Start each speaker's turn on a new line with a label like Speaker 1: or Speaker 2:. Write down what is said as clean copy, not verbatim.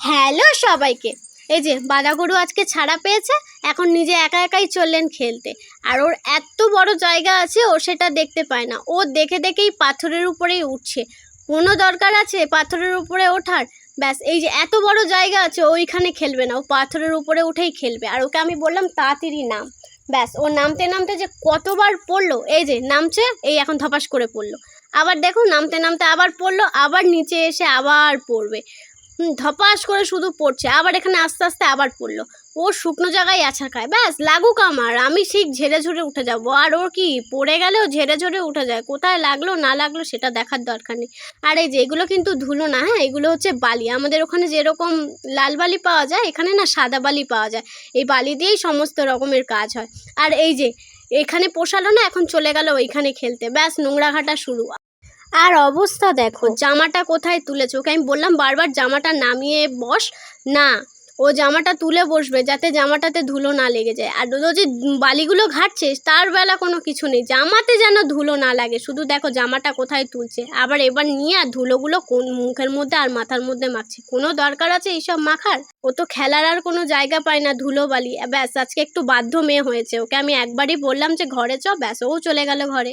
Speaker 1: Hello সবাইকে। এই যে বাঁধাগরু আজকে ছাড়া পেয়েছে, এখন নিজে একা একাই চললেন খেলতে। আর ওর এত বড় জায়গা আছে, ও সেটা দেখতে পায় না। ও দেখে দেখেই পাথরের উপরেই উঠছে। কোনো দরকার আছে পাথরের উপরে ওঠার? ব্যাস, এই যে এত বড় জায়গা আছে, ওইখানে খেলবে না, ও পাথরের উপরে উঠেই খেলবে। আর ওকে আমি বললাম তাড়াতাড়ি নাম। ব্যাস, ও নামতে নামতে যে কতবার পড়লো, এই যে নামছে, এই এখন ধপাস করে পড়লো। আবার দেখো নামতে নামতে আবার পড়লো, আবার নিচে এসে আবার পড়বে। ধপাস করে শুধু পড়ছে, আবার এখানে আস্তে আস্তে আবার পড়লো। ও শুকনো জায়গায় আছাড় খায়, ব্যাস লাগুক আমার, আমি ঠিক ঝেড়ে ঝুড়ে উঠে যাবো। আর ওর কি পড়ে গেলেও ঝেড়ে ঝুড়ে উঠে যায়, কোথায় লাগলো না লাগলো সেটা দেখার দরকার নেই। আর এই যে এগুলো কিন্তু ধুলো না, হ্যাঁ, এগুলো হচ্ছে বালি। আমাদের ওখানে যেরকম লাল বালি পাওয়া যায়, এখানে না সাদা বালি পাওয়া যায়। এই বালি দিয়েই সমস্ত রকমের কাজ হয়। আর এই যে এখানে পোষালো না, এখন চলে গেল ওইখানে খেলতে, ব্যাস নোংরা ঘাটা শুরু। আর অবস্থা দেখো, জামাটা কোথায় তুলেছে? ওকে আমি বললাম বারবার জামাটা নামিয়ে বস, না, ও জামাটা তুলে বসবে যাতে জামাটাতে ধুলো না লেগে যায়। আর ও যে বালিগুলো ঘাটছে, তার বেলা কোনো কিছু নেই, জামাতে যেন ধুলো না লাগে। শুধু দেখো জামাটা কোথায় তুলছে, আবার এবার নিয়ে আর ধুলোগুলো কোন মুখের মধ্যে আর মাথার মধ্যে মাখছে। কোনো দরকার আছে এইসব মাখার? ও তো খেলার আর কোনো জায়গা পায় না, ধুলো বালি। ব্যাস, আজকে একটু বাধ্য মেয়ে হয়েছে, ওকে আমি একবারই বললাম যে ঘরে চ, ব্যাস ও চলে গেল ঘরে।